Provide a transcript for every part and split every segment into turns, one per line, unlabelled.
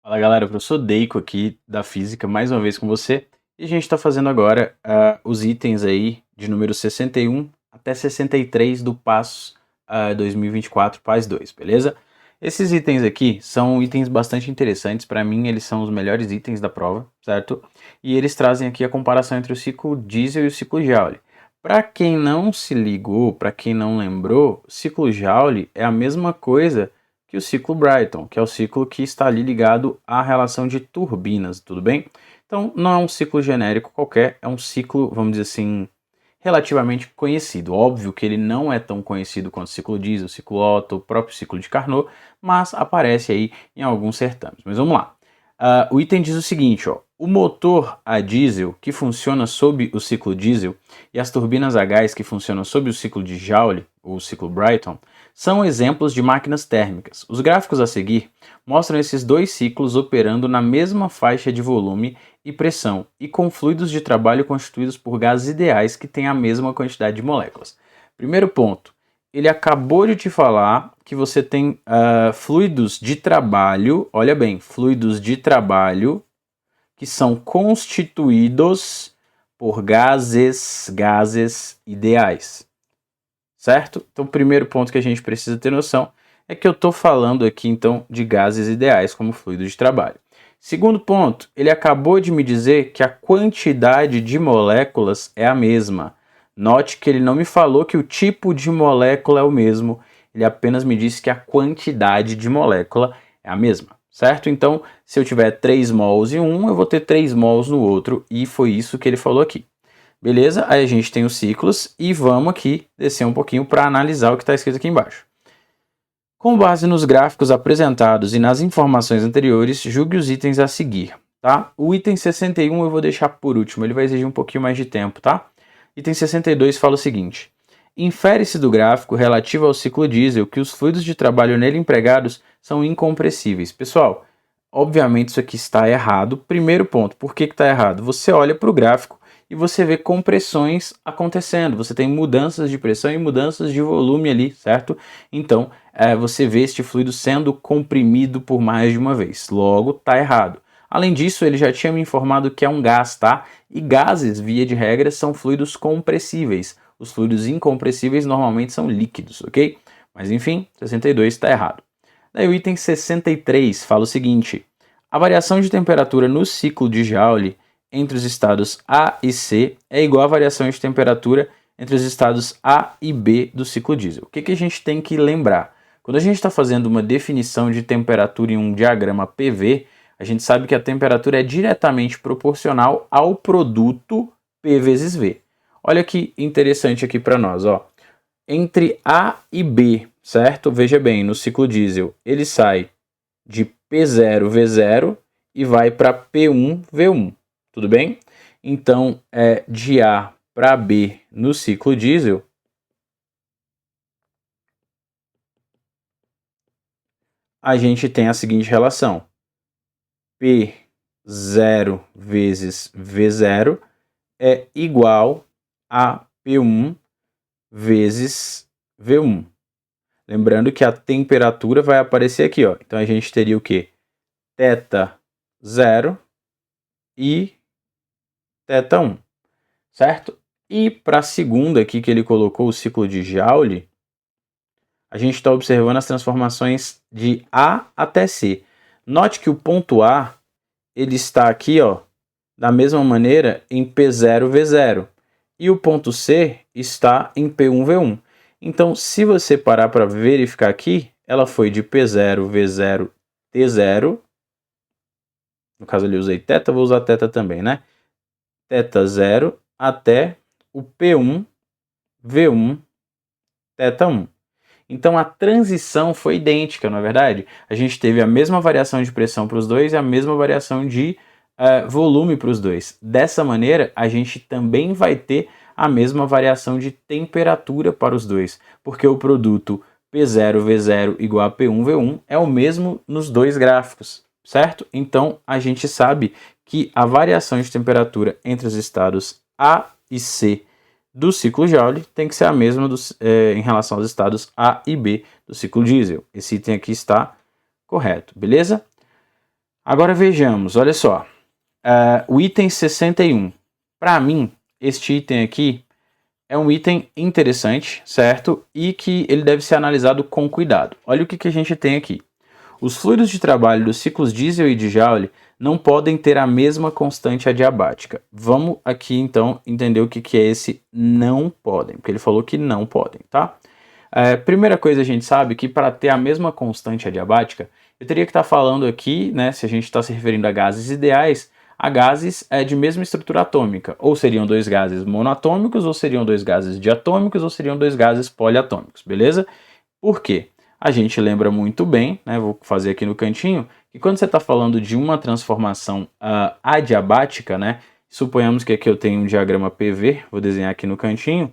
Fala galera, professor Deico aqui da Física, mais uma vez com você. E a gente está fazendo agora os itens aí de número 61 até 63 do passo 2024 PAS 2, beleza? Esses itens aqui são itens bastante interessantes, para mim eles são os melhores itens da prova, certo? E eles trazem aqui a comparação entre o ciclo diesel e o ciclo Joule. Para quem não se ligou, para quem não lembrou, o ciclo Joule é a mesma coisa que o ciclo Brayton, que é o ciclo que está ali ligado à relação de turbinas, tudo bem? Então, não é um ciclo genérico qualquer, é um ciclo, vamos dizer assim, relativamente conhecido. Óbvio que ele não é tão conhecido quanto o ciclo diesel, o ciclo Otto, o próprio ciclo de Carnot, mas aparece aí em alguns certames. Mas vamos lá. O item diz o seguinte, ó, o motor a diesel que funciona sob o ciclo diesel e as turbinas a gás que funcionam sob o ciclo de Joule, ou ciclo Brayton, são exemplos de máquinas térmicas. Os gráficos a seguir mostram esses dois ciclos operando na mesma faixa de volume e pressão e com fluidos de trabalho constituídos por gases ideais que têm a mesma quantidade de moléculas. Primeiro ponto, ele acabou de te falar que você tem fluidos de trabalho, olha bem, fluidos de trabalho que são constituídos por gases ideais. Certo? Então, o primeiro ponto que a gente precisa ter noção é que eu estou falando aqui, então, de gases ideais como fluido de trabalho. Segundo ponto, ele acabou de me dizer que a quantidade de moléculas é a mesma. Note que ele não me falou que o tipo de molécula é o mesmo, ele apenas me disse que a quantidade de molécula é a mesma, certo? Então, se eu tiver 3 mols em um, eu vou ter 3 mols no outro, e foi isso que ele falou aqui. Beleza? Aí a gente tem os ciclos e vamos aqui descer um pouquinho para analisar o que está escrito aqui embaixo. Com base nos gráficos apresentados e nas informações anteriores, julgue os itens a seguir, tá? O item 61 eu vou deixar por último, ele vai exigir um pouquinho mais de tempo, tá? Item 62 fala o seguinte: infere-se do gráfico relativo ao ciclo diesel que os fluidos de trabalho nele empregados são incompressíveis. Pessoal, obviamente isso aqui está errado. Primeiro ponto, por que está errado? Você olha para o gráfico e você vê compressões acontecendo, você tem mudanças de pressão e mudanças de volume ali, certo? Então, você vê este fluido sendo comprimido por mais de uma vez, logo tá errado. Além disso, ele já tinha me informado que é um gás, tá? E gases, via de regra, são fluidos compressíveis. Os fluidos incompressíveis normalmente são líquidos, ok? Mas enfim, 62 está errado. Daí o item 63 fala o seguinte: a variação de temperatura no ciclo de Joule entre os estados A e C é igual à variação de temperatura entre os estados A e B do ciclo diesel. O que a gente tem que lembrar? Quando a gente está fazendo uma definição de temperatura em um diagrama PV, a gente sabe que a temperatura é diretamente proporcional ao produto P vezes V. Olha que interessante aqui para nós, ó. Entre A e B, certo? Veja bem, no ciclo diesel, ele sai de P0V0 e vai para P1V1. Tudo bem? Então, de A para B no ciclo diesel, a gente tem a seguinte relação: P0 vezes V0 é igual a P1 vezes V1. Lembrando que a temperatura vai aparecer aqui, ó. Então a gente teria o quê? Θ 0 e θ1, certo? E para a segunda aqui que ele colocou, o ciclo de Joule, a gente está observando as transformações de A até C. Note que o ponto A, ele está aqui, ó, da mesma maneira em P0V0. E o ponto C está em P1V1. Então, se você parar para verificar aqui, ela foi de P0V0 T0. No caso ali eu usei θ, vou usar θ também, né? θ0 até o P1, V1, θ1. Então a transição foi idêntica, não é verdade? A gente teve a mesma variação de pressão para os dois e a mesma variação de volume para os dois. Dessa maneira, a gente também vai ter a mesma variação de temperatura para os dois, porque o produto P0V0 igual a P1V1 é o mesmo nos dois gráficos, certo? Então a gente sabe que a variação de temperatura entre os estados A e C do ciclo Joule tem que ser a mesma em relação aos estados A e B do ciclo diesel. Esse item aqui está correto, beleza? Agora vejamos, olha só, o item 61. Para mim, este item aqui é um item interessante, certo? E que ele deve ser analisado com cuidado. Olha o que a gente tem aqui. Os fluidos de trabalho dos ciclos diesel e de Joule não podem ter a mesma constante adiabática. Vamos aqui então entender o que é esse não podem, porque ele falou que não podem, tá? Primeira coisa, a gente sabe que para ter a mesma constante adiabática, eu teria que estar falando aqui, né, se a gente está se referindo a gases ideais, a gases de mesma estrutura atômica, ou seriam dois gases monoatômicos, ou seriam dois gases diatômicos, ou seriam dois gases poliatômicos, beleza? Por quê? A gente lembra muito bem, né, vou fazer aqui no cantinho, que quando você está falando de uma transformação adiabática, né, suponhamos que aqui eu tenho um diagrama PV, vou desenhar aqui no cantinho,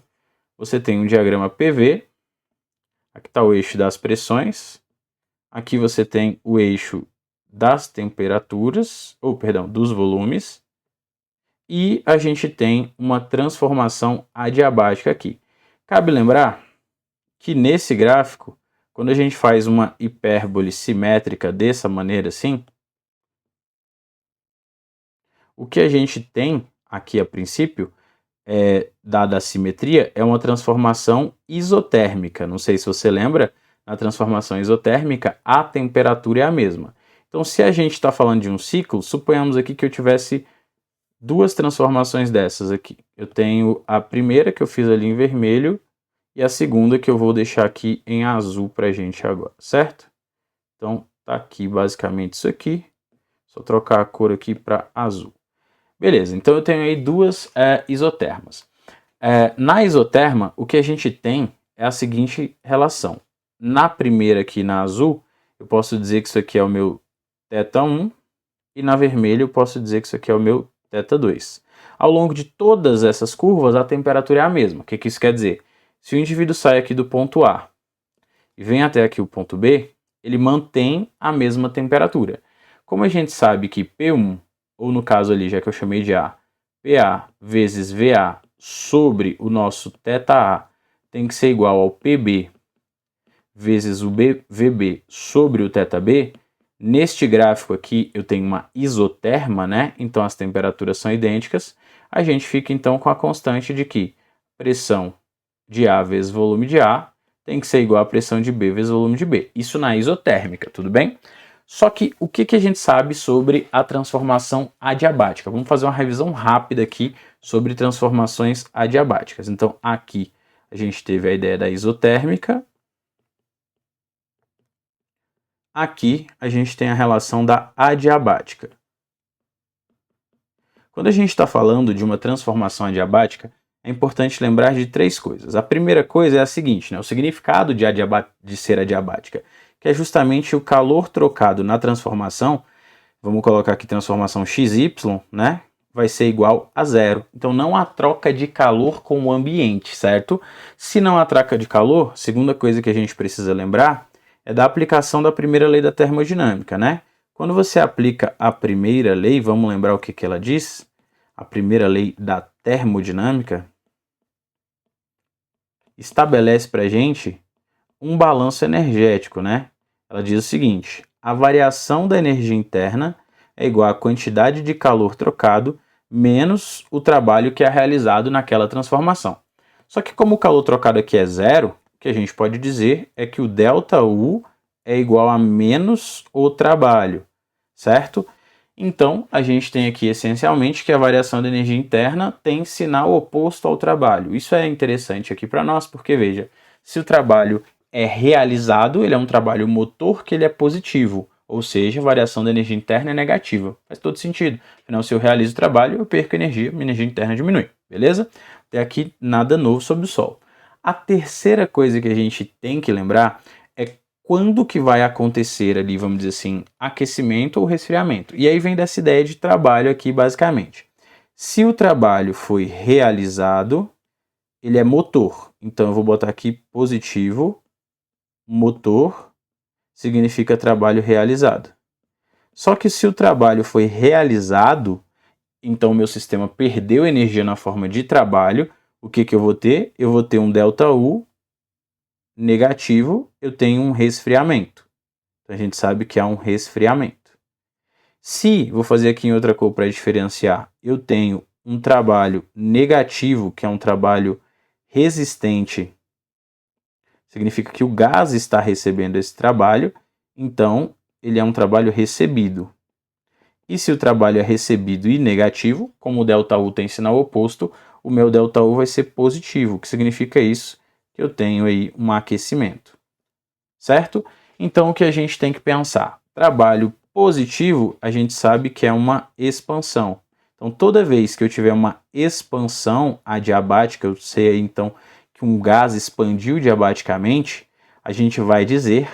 você tem um diagrama PV, aqui está o eixo das pressões, aqui você tem o eixo das temperaturas, dos volumes, e a gente tem uma transformação adiabática aqui. Cabe lembrar que nesse gráfico, quando a gente faz uma hipérbole simétrica dessa maneira assim, o que a gente tem aqui a princípio, dada a simetria, é uma transformação isotérmica. Não sei se você lembra, na transformação isotérmica, a temperatura é a mesma. Então, se a gente está falando de um ciclo, suponhamos aqui que eu tivesse duas transformações dessas aqui. Eu tenho a primeira que eu fiz ali em vermelho e a segunda que eu vou deixar aqui em azul para a gente agora, certo? Então, tá aqui basicamente isso aqui. Só trocar a cor aqui para azul. Beleza, então eu tenho aí duas isotermas. Na isoterma, o que a gente tem é a seguinte relação. Na primeira aqui, na azul, eu posso dizer que isso aqui é o meu θ1, e na vermelha eu posso dizer que isso aqui é o meu θ2. Ao longo de todas essas curvas, a temperatura é a mesma. O que isso quer dizer? Se o indivíduo sai aqui do ponto A e vem até aqui o ponto B, ele mantém a mesma temperatura. Como a gente sabe que P1, ou no caso ali, já que eu chamei de A, PA vezes VA sobre o nosso θA tem que ser igual ao PB vezes o VB sobre o θB, neste gráfico aqui eu tenho uma isoterma, né? Então as temperaturas são idênticas. A gente fica então com a constante de que pressão de A vezes volume de A tem que ser igual à pressão de B vezes volume de B. Isso na isotérmica, tudo bem? Só que o que a gente sabe sobre a transformação adiabática? Vamos fazer uma revisão rápida aqui sobre transformações adiabáticas. Então aqui a gente teve a ideia da isotérmica. Aqui a gente tem a relação da adiabática. Quando a gente está falando de uma transformação adiabática, é importante lembrar de três coisas. A primeira coisa é a seguinte, né? O significado de ser adiabática, que é justamente o calor trocado na transformação, vamos colocar aqui transformação XY, né? Vai ser igual a zero. Então não há troca de calor com o ambiente, certo? Se não há troca de calor, segunda coisa que a gente precisa lembrar é da aplicação da primeira lei da termodinâmica, né? Quando você aplica a primeira lei, vamos lembrar o que ela diz? A primeira lei da termodinâmica estabelece para a gente um balanço energético, né? Ela diz o seguinte: a variação da energia interna é igual à quantidade de calor trocado menos o trabalho que é realizado naquela transformação. Só que como o calor trocado aqui é zero, o que a gente pode dizer é que o ΔU é igual a menos o trabalho, certo? Então, a gente tem aqui essencialmente que a variação da energia interna tem sinal oposto ao trabalho. Isso é interessante aqui para nós, porque veja, se o trabalho é realizado, ele é um trabalho motor que ele é positivo, ou seja, a variação da energia interna é negativa. Faz todo sentido. Afinal, se eu realizo o trabalho, eu perco energia, minha energia interna diminui, beleza? Até aqui, nada novo sob o sol. A terceira coisa que a gente tem que lembrar é quando que vai acontecer ali, vamos dizer assim, aquecimento ou resfriamento. E aí vem dessa ideia de trabalho aqui, basicamente. Se o trabalho foi realizado, ele é motor. Então eu vou botar aqui positivo, motor, significa trabalho realizado. Só que se o trabalho foi realizado, então o meu sistema perdeu energia na forma de trabalho, o que eu vou ter? Eu vou ter um ΔU negativo, eu tenho um resfriamento. Então a gente sabe que há um resfriamento. Se, vou fazer aqui em outra cor para diferenciar, eu tenho um trabalho negativo, que é um trabalho resistente, significa que o gás está recebendo esse trabalho, então ele é um trabalho recebido. E se o trabalho é recebido e negativo, como o ΔU tem sinal oposto, o meu ΔU vai ser positivo, que significa isso, que eu tenho aí um aquecimento, certo? Então o que a gente tem que pensar? Trabalho positivo, a gente sabe que é uma expansão. Então toda vez que eu tiver uma expansão adiabática, eu sei aí, então que um gás expandiu diabaticamente, a gente vai dizer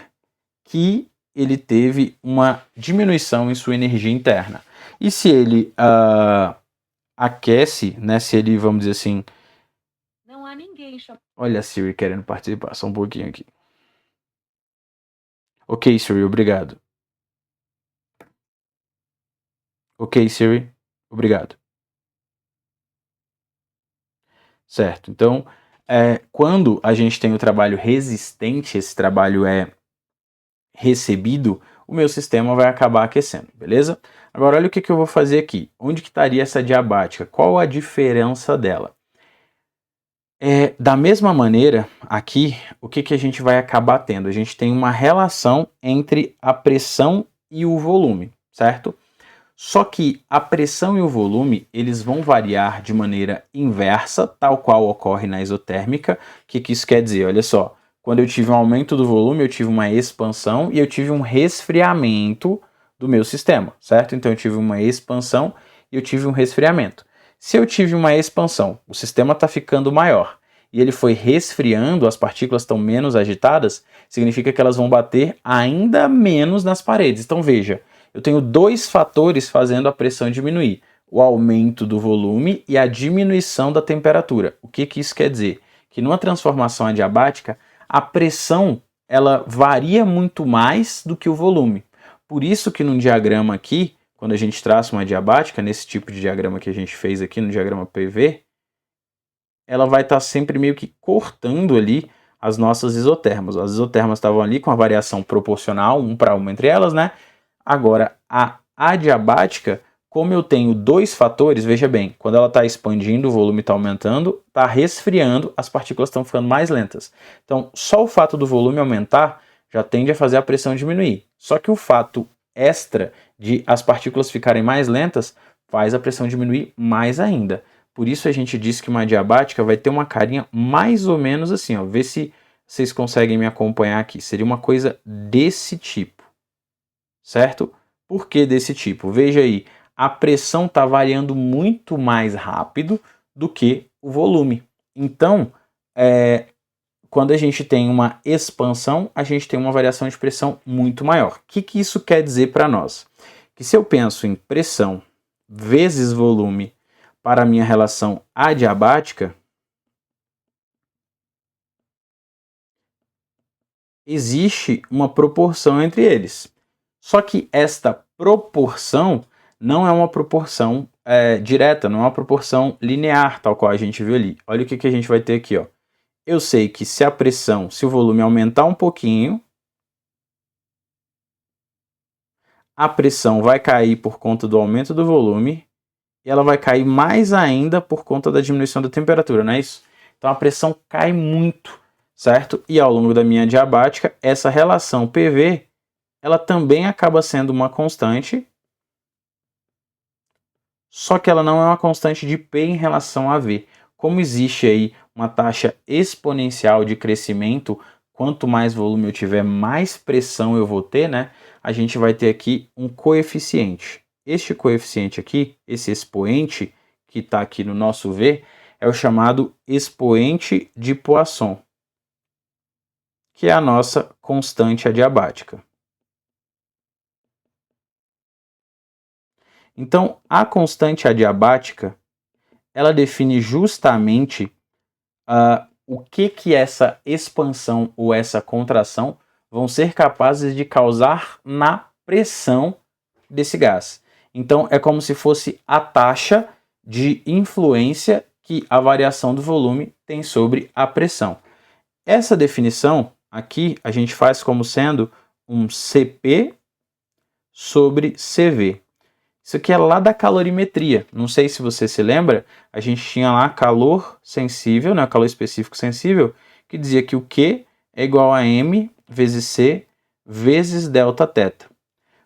que ele teve uma diminuição em sua energia interna. E se ele aquece, né, se ele, vamos dizer assim... Não há ninguém... Olha a Siri querendo participar, só um pouquinho aqui. Ok, Siri, obrigado. Ok, Siri, obrigado. Certo, então, quando a gente tem o trabalho resistente, esse trabalho é recebido, o meu sistema vai acabar aquecendo, beleza? Agora olha o que eu vou fazer aqui. Onde que estaria essa diabática? Qual a diferença dela? Da mesma maneira, aqui, o que a gente vai acabar tendo? A gente tem uma relação entre a pressão e o volume, certo? Só que a pressão e o volume, eles vão variar de maneira inversa, tal qual ocorre na isotérmica. O que isso quer dizer? Olha só, quando eu tive um aumento do volume, eu tive uma expansão e eu tive um resfriamento do meu sistema, certo? Então eu tive uma expansão e eu tive um resfriamento. Se eu tive uma expansão, o sistema está ficando maior e ele foi resfriando, as partículas estão menos agitadas, significa que elas vão bater ainda menos nas paredes. Então veja, eu tenho dois fatores fazendo a pressão diminuir: o aumento do volume e a diminuição da temperatura. O que isso quer dizer? Que numa transformação adiabática, a pressão ela varia muito mais do que o volume. Por isso que num diagrama aqui, quando a gente traça uma adiabática, nesse tipo de diagrama que a gente fez aqui no diagrama PV, ela vai estar sempre meio que cortando ali as nossas isotermas. As isotermas estavam ali com a variação proporcional, 1 para 1 entre elas, né? Agora, a adiabática, como eu tenho dois fatores, veja bem, quando ela está expandindo, o volume está aumentando, está resfriando, as partículas estão ficando mais lentas. Então, só o fato do volume aumentar já tende a fazer a pressão diminuir. Só que o fato extra de as partículas ficarem mais lentas faz a pressão diminuir mais ainda. Por isso a gente diz que uma adiabática vai ter uma carinha mais ou menos assim, ó. Vê se vocês conseguem me acompanhar aqui. Seria uma coisa desse tipo, certo? Por que desse tipo? Veja aí, a pressão está variando muito mais rápido do que o volume. Então, quando a gente tem uma expansão, a gente tem uma variação de pressão muito maior. O que isso quer dizer para nós? Que se eu penso em pressão vezes volume para a minha relação adiabática, existe uma proporção entre eles. Só que esta proporção não é uma proporção direta, não é uma proporção linear, tal qual a gente viu ali. Olha o que a gente vai ter aqui, ó. Eu sei que se a pressão, se o volume aumentar um pouquinho, a pressão vai cair por conta do aumento do volume e ela vai cair mais ainda por conta da diminuição da temperatura, não é isso? Então a pressão cai muito, certo? E ao longo da minha adiabática, essa relação PV, ela também acaba sendo uma constante, só que ela não é uma constante de P em relação a V. Como existe aí uma taxa exponencial de crescimento, quanto mais volume eu tiver, mais pressão eu vou ter, né? A gente vai ter aqui um coeficiente. Este coeficiente aqui, esse expoente que está aqui no nosso V, é o chamado expoente de Poisson, que é a nossa constante adiabática. Então, a constante adiabática, ela define justamente o que essa expansão ou essa contração vão ser capazes de causar na pressão desse gás. Então, é como se fosse a taxa de influência que a variação do volume tem sobre a pressão. Essa definição aqui a gente faz como sendo um Cp sobre Cv. Isso aqui é lá da calorimetria. Não sei se você se lembra, a gente tinha lá calor sensível, né, calor específico sensível, que dizia que o Q é igual a M vezes C vezes delta θ.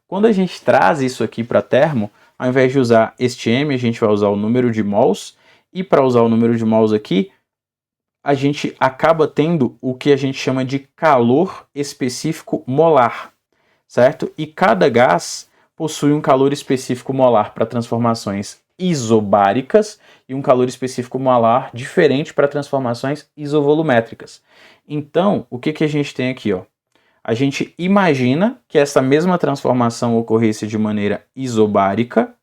Quando a gente traz isso aqui para termo, ao invés de usar este M, a gente vai usar o número de mols, e para usar o número de mols aqui, a gente acaba tendo o que a gente chama de calor específico molar, certo? E cada gás possui um calor específico molar para transformações isobáricas e um calor específico molar diferente para transformações isovolumétricas. Então, o que a gente tem aqui, ó? A gente imagina que essa mesma transformação ocorresse de maneira isobárica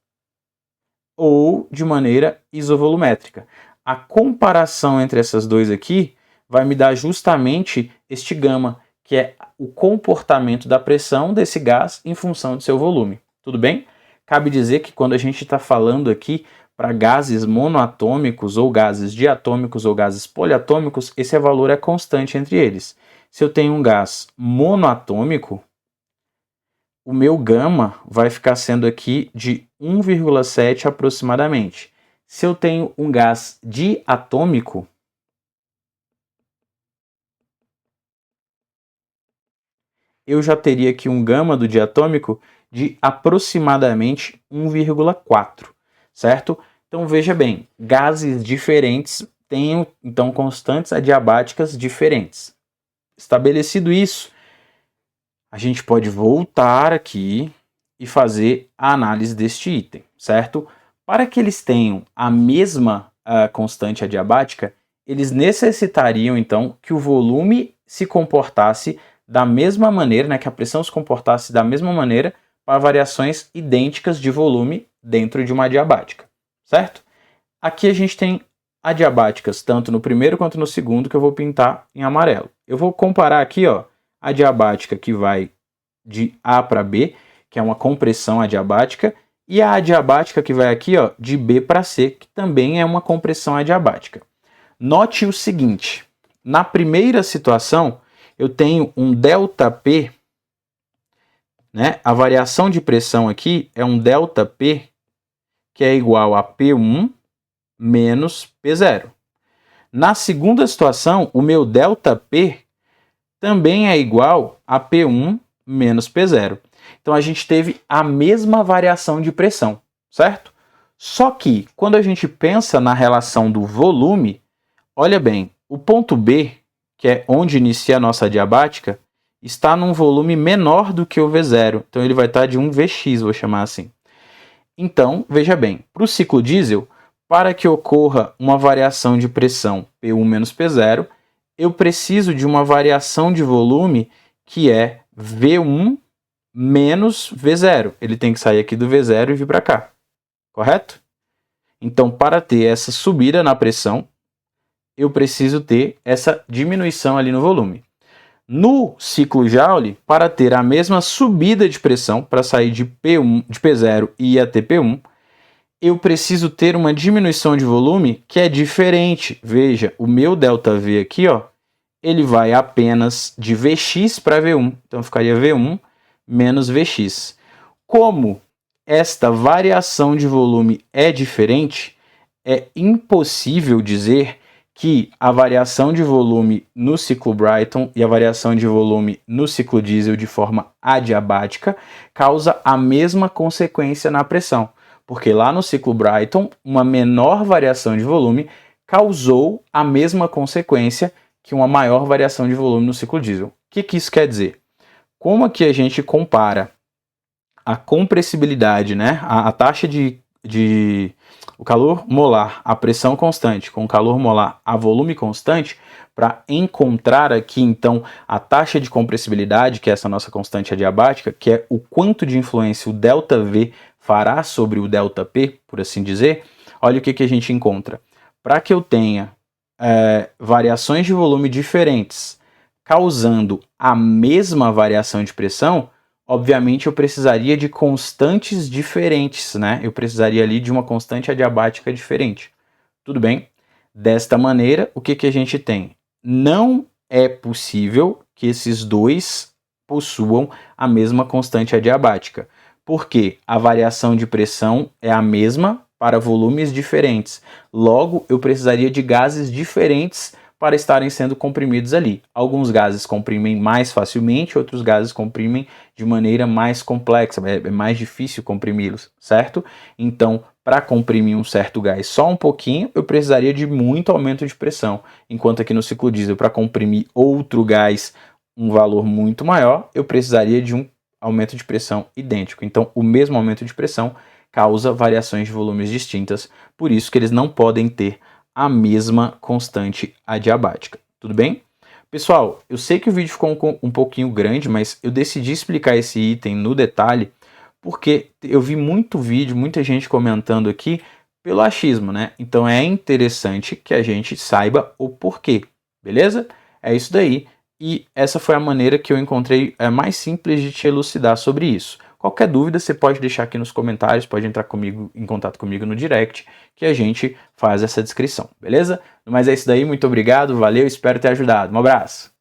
ou de maneira isovolumétrica. A comparação entre essas duas aqui vai me dar justamente este gama, que é o comportamento da pressão desse gás em função de seu volume. Tudo bem? Cabe dizer que quando a gente está falando aqui para gases monoatômicos ou gases diatômicos ou gases poliatômicos, esse valor é constante entre eles. Se eu tenho um gás monoatômico, o meu gama vai ficar sendo aqui de 1,7 aproximadamente. Se eu tenho um gás diatômico, eu já teria aqui um gama do diatômico de aproximadamente 1,4, certo? Então veja bem, gases diferentes têm então constantes adiabáticas diferentes. Estabelecido isso, a gente pode voltar aqui e fazer a análise deste item, certo? Para que eles tenham a mesma constante adiabática, eles necessitariam então que o volume se comportasse da mesma maneira, né, que a pressão se comportasse da mesma maneira para variações idênticas de volume dentro de uma adiabática, certo? Aqui a gente tem adiabáticas tanto no primeiro quanto no segundo, que eu vou pintar em amarelo. Eu vou comparar aqui, ó, a adiabática que vai de A para B, que é uma compressão adiabática, e a adiabática que vai aqui, ó, de B para C, que também é uma compressão adiabática. Note o seguinte, na primeira situação, eu tenho um ΔP, né? A variação de pressão aqui é um ΔP, que é igual a P1 menos P0. Na segunda situação, o meu ΔP também é igual a P1 menos P0. Então a gente teve a mesma variação de pressão, certo? Só que quando a gente pensa na relação do volume, olha bem, o ponto B, que é onde inicia a nossa adiabática, está num volume menor do que o V0. Então ele vai estar de 1 Vx, vou chamar assim. Então, veja bem, para o ciclo diesel, para que ocorra uma variação de pressão P1 menos P0, eu preciso de uma variação de volume que é V1 menos V0. Ele tem que sair aqui do V0 e vir para cá, correto? Então, para ter essa subida na pressão, eu preciso ter essa diminuição ali no volume. No ciclo Joule, para ter a mesma subida de pressão, para sair de P1, de P0 e ir até P1, eu preciso ter uma diminuição de volume que é diferente. Veja, o meu ΔV aqui, ó, ele vai apenas de Vx para V1. Então ficaria V1 menos Vx. Como esta variação de volume é diferente, é impossível dizer que a variação de volume no ciclo Brayton e a variação de volume no ciclo diesel de forma adiabática causa a mesma consequência na pressão, porque lá no ciclo Brayton, uma menor variação de volume causou a mesma consequência que uma maior variação de volume no ciclo diesel. O que isso quer dizer? Como aqui a gente compara a compressibilidade, né, a taxa o calor molar a pressão constante com o calor molar a volume constante, para encontrar aqui então a taxa de compressibilidade, que é essa nossa constante adiabática, que é o quanto de influência o ΔV fará sobre o ΔP, por assim dizer. Olha o que a gente encontra. Para que eu tenha variações de volume diferentes causando a mesma variação de pressão, obviamente eu precisaria de constantes diferentes, né? Eu precisaria ali de uma constante adiabática diferente. Tudo bem? Desta maneira, o que a gente tem? Não é possível que esses dois possuam a mesma constante adiabática. porque a variação de pressão é a mesma para volumes diferentes. Logo, eu precisaria de gases diferentes para estarem sendo comprimidos ali. Alguns gases comprimem mais facilmente, outros gases comprimem de maneira mais complexa, é mais difícil comprimi-los, certo? Então, para comprimir um certo gás só um pouquinho, eu precisaria de muito aumento de pressão, enquanto aqui no ciclo diesel, para comprimir outro gás um valor muito maior, eu precisaria de um aumento de pressão idêntico. Então, o mesmo aumento de pressão causa variações de volumes distintas, por isso que eles não podem ter a mesma constante adiabática. Tudo bem? Pessoal, eu sei que o vídeo ficou um pouquinho grande, mas eu decidi explicar esse item no detalhe porque eu vi muito vídeo, muita gente comentando aqui pelo achismo, né? Então é interessante que a gente saiba o porquê, beleza? É isso daí. E essa foi a maneira que eu encontrei mais simples de te elucidar sobre isso. Qualquer dúvida você pode deixar aqui nos comentários, pode entrar em contato comigo no direct, que a gente faz essa descrição, beleza? Mas é isso daí, muito obrigado, valeu, espero ter ajudado. Um abraço!